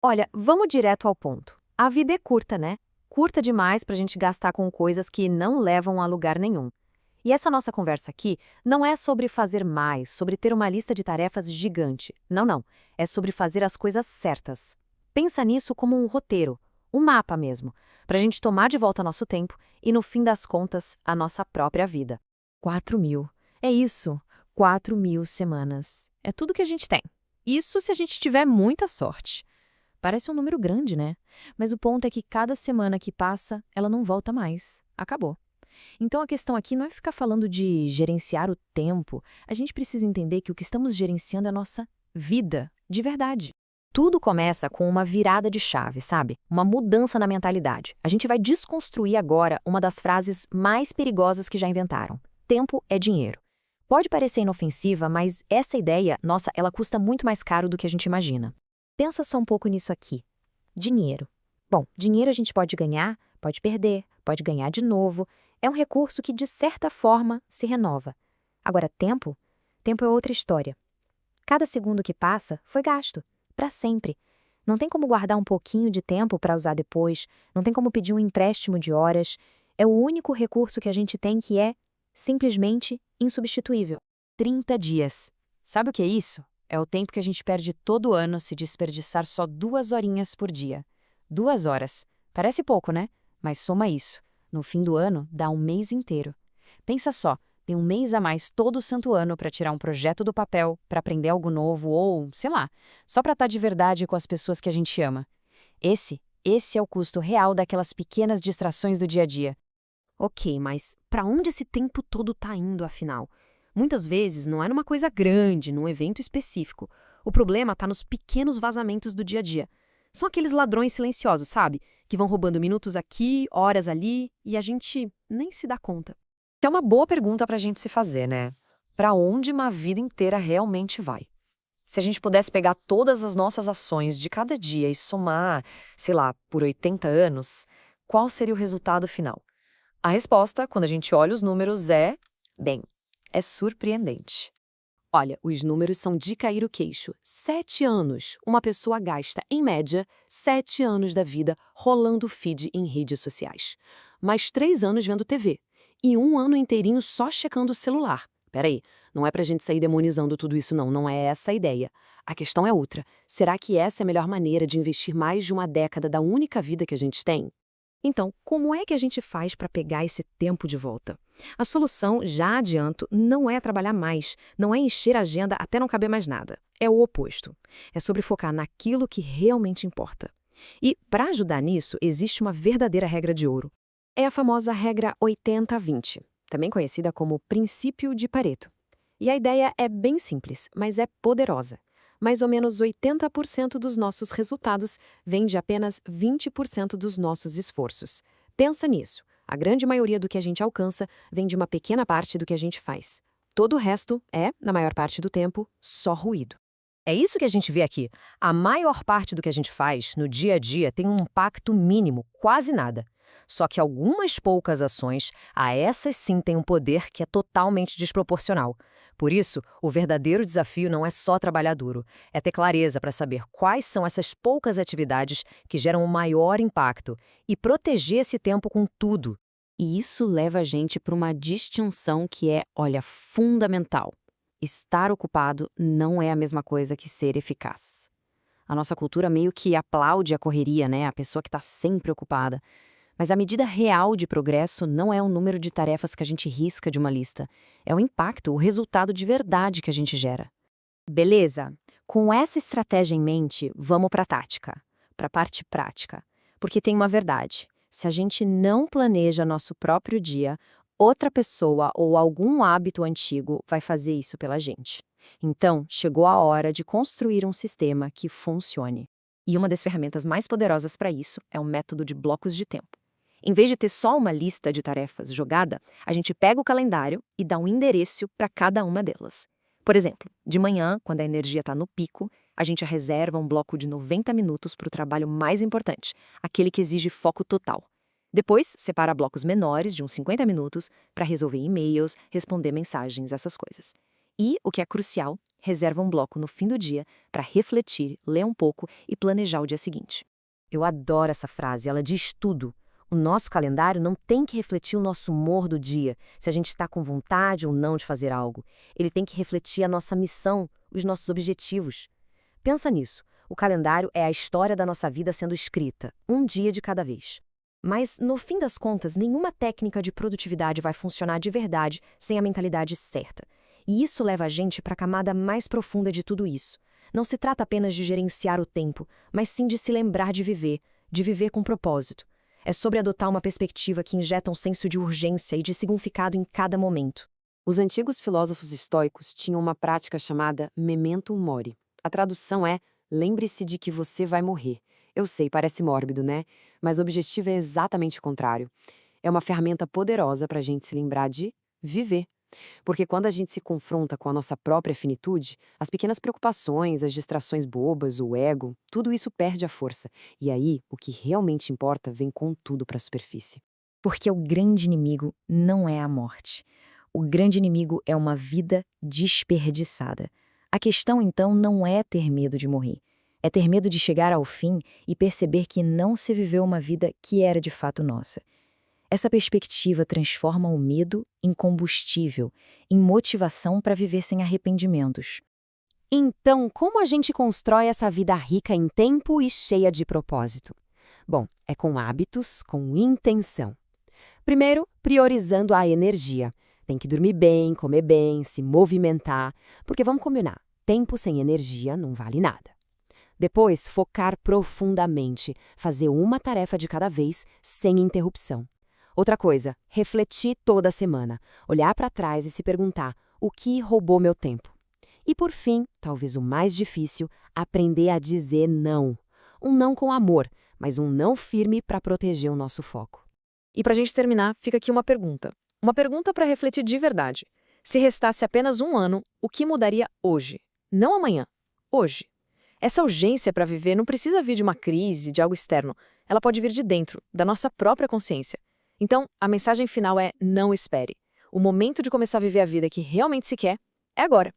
Olha, vamos direto ao ponto. A vida é curta, né? Curta demais pra gente gastar com coisas que não levam a lugar nenhum. E essa nossa conversa aqui não é sobre fazer mais, sobre ter uma lista de tarefas gigante. Não, não. É sobre fazer as coisas certas. Pensa nisso como um roteiro, um mapa mesmo, pra gente tomar de volta nosso tempo e, no fim das contas, a nossa própria vida. 4.000. É isso. 4.000 semanas. É tudo que a gente tem. Isso se a gente tiver muita sorte. Parece um número grande, né? Mas o ponto é que cada semana que passa, ela não volta mais. Acabou. Então a questão aqui não é ficar falando de gerenciar o tempo. A gente precisa entender que o que estamos gerenciando é a nossa vida, de verdade. Tudo começa com uma virada de chave, sabe? Uma mudança na mentalidade. A gente vai desconstruir agora uma das frases mais perigosas que já inventaram. Tempo é dinheiro. Pode parecer inofensiva, mas essa ideia, nossa, ela custa muito mais caro do que a gente imagina. Pensa só um pouco nisso aqui. Dinheiro. Bom, dinheiro a gente pode ganhar, pode perder, pode ganhar de novo. É um recurso que, de certa forma, se renova. Agora, tempo? Tempo é outra história. Cada segundo que passa foi gasto, para sempre. Não tem como guardar um pouquinho de tempo para usar depois, não tem como pedir um empréstimo de horas. É o único recurso que a gente tem que é, simplesmente, insubstituível. 30 dias. Sabe o que é isso? É o tempo que a gente perde todo ano se desperdiçar só 2 horinhas por dia. 2 horas. Parece pouco, né? Mas soma isso. No fim do ano, dá um mês inteiro. Pensa só, tem um mês a mais todo santo ano para tirar um projeto do papel, para aprender algo novo ou, sei lá, só para estar de verdade com as pessoas que a gente ama. Esse é o custo real daquelas pequenas distrações do dia a dia. Ok, mas para onde esse tempo todo tá indo, afinal? Muitas vezes não é numa coisa grande, num evento específico. O problema tá nos pequenos vazamentos do dia a dia. São aqueles ladrões silenciosos, sabe? Que vão roubando minutos aqui, horas ali, e a gente nem se dá conta. Que é uma boa pergunta para a gente se fazer, né? Para onde uma vida inteira realmente vai? Se a gente pudesse pegar todas as nossas ações de cada dia e somar, sei lá, por 80 anos, qual seria o resultado final? A resposta, quando a gente olha os números, bem, é surpreendente. Olha, os números são de cair o queixo. 7 anos. Uma pessoa gasta, em média, 7 anos da vida rolando feed em redes sociais. Mais 3 anos vendo TV. E um ano inteirinho só checando o celular. Peraí, não é pra gente sair demonizando tudo isso não, não é essa a ideia. A questão é outra. Será que essa é a melhor maneira de investir mais de uma década da única vida que a gente tem? Então, como é que a gente faz para pegar esse tempo de volta? A solução, já adianto, não é trabalhar mais, não é encher a agenda até não caber mais nada. É o oposto. É sobre focar naquilo que realmente importa. E, para ajudar nisso, existe uma verdadeira regra de ouro. É a famosa regra 80-20, também conhecida como princípio de Pareto. E a ideia é bem simples, mas é poderosa. Mais ou menos 80% dos nossos resultados vem de apenas 20% dos nossos esforços. Pensa nisso. A grande maioria do que a gente alcança vem de uma pequena parte do que a gente faz. Todo o resto é, na maior parte do tempo, só ruído. É isso que a gente vê aqui. A maior parte do que a gente faz no dia a dia tem um impacto mínimo, quase nada. Só que algumas poucas ações, a essas sim têm um poder que é totalmente desproporcional. Por isso, o verdadeiro desafio não é só trabalhar duro, é ter clareza para saber quais são essas poucas atividades que geram o maior impacto e proteger esse tempo com tudo. E isso leva a gente para uma distinção que é, olha, fundamental. Estar ocupado não é a mesma coisa que ser eficaz. A nossa cultura meio que aplaude a correria, né? A pessoa que está sempre ocupada. Mas a medida real de progresso não é o número de tarefas que a gente risca de uma lista. É o impacto, o resultado de verdade que a gente gera. Beleza, com essa estratégia em mente, vamos para a tática, para a parte prática. Porque tem uma verdade. Se a gente não planeja nosso próprio dia, outra pessoa ou algum hábito antigo vai fazer isso pela gente. Então, chegou a hora de construir um sistema que funcione. E uma das ferramentas mais poderosas para isso é o método de blocos de tempo. Em vez de ter só uma lista de tarefas jogada, a gente pega o calendário e dá um endereço para cada uma delas. Por exemplo, de manhã, quando a energia está no pico, a gente reserva um bloco de 90 minutos para o trabalho mais importante, aquele que exige foco total. Depois, separa blocos menores, de uns 50 minutos, para resolver e-mails, responder mensagens, essas coisas. E, o que é crucial, reserva um bloco no fim do dia para refletir, ler um pouco e planejar o dia seguinte. Eu adoro essa frase, ela diz tudo. O nosso calendário não tem que refletir o nosso humor do dia, se a gente está com vontade ou não de fazer algo. Ele tem que refletir a nossa missão, os nossos objetivos. Pensa nisso. O calendário é a história da nossa vida sendo escrita, um dia de cada vez. Mas, no fim das contas, nenhuma técnica de produtividade vai funcionar de verdade sem a mentalidade certa. E isso leva a gente para a camada mais profunda de tudo isso. Não se trata apenas de gerenciar o tempo, mas sim de se lembrar de viver com propósito. É sobre adotar uma perspectiva que injeta um senso de urgência e de significado em cada momento. Os antigos filósofos estoicos tinham uma prática chamada memento mori. A tradução é: lembre-se de que você vai morrer. Eu sei, parece mórbido, né? Mas o objetivo é exatamente o contrário. É uma ferramenta poderosa para a gente se lembrar de viver. Porque quando a gente se confronta com a nossa própria finitude, as pequenas preocupações, as distrações bobas, o ego, tudo isso perde a força. E aí, o que realmente importa vem com tudo para a superfície. Porque o grande inimigo não é a morte. O grande inimigo é uma vida desperdiçada. A questão, então, não é ter medo de morrer. É ter medo de chegar ao fim e perceber que não se viveu uma vida que era de fato nossa. Essa perspectiva transforma o medo em combustível, em motivação para viver sem arrependimentos. Então, como a gente constrói essa vida rica em tempo e cheia de propósito? Bom, é com hábitos, com intenção. Primeiro, priorizando a energia. Tem que dormir bem, comer bem, se movimentar, porque vamos combinar, tempo sem energia não vale nada. Depois, focar profundamente, fazer uma tarefa de cada vez, sem interrupção. Outra coisa, refletir toda semana, olhar para trás e se perguntar o que roubou meu tempo. E por fim, talvez o mais difícil, aprender a dizer não. Um não com amor, mas um não firme para proteger o nosso foco. E para a gente terminar, fica aqui uma pergunta. Uma pergunta para refletir de verdade. Se restasse apenas um ano, o que mudaria hoje? Não amanhã, hoje. Essa urgência para viver não precisa vir de uma crise, de algo externo. Ela pode vir de dentro, da nossa própria consciência. Então, a mensagem final é: não espere. O momento de começar a viver a vida que realmente se quer é agora.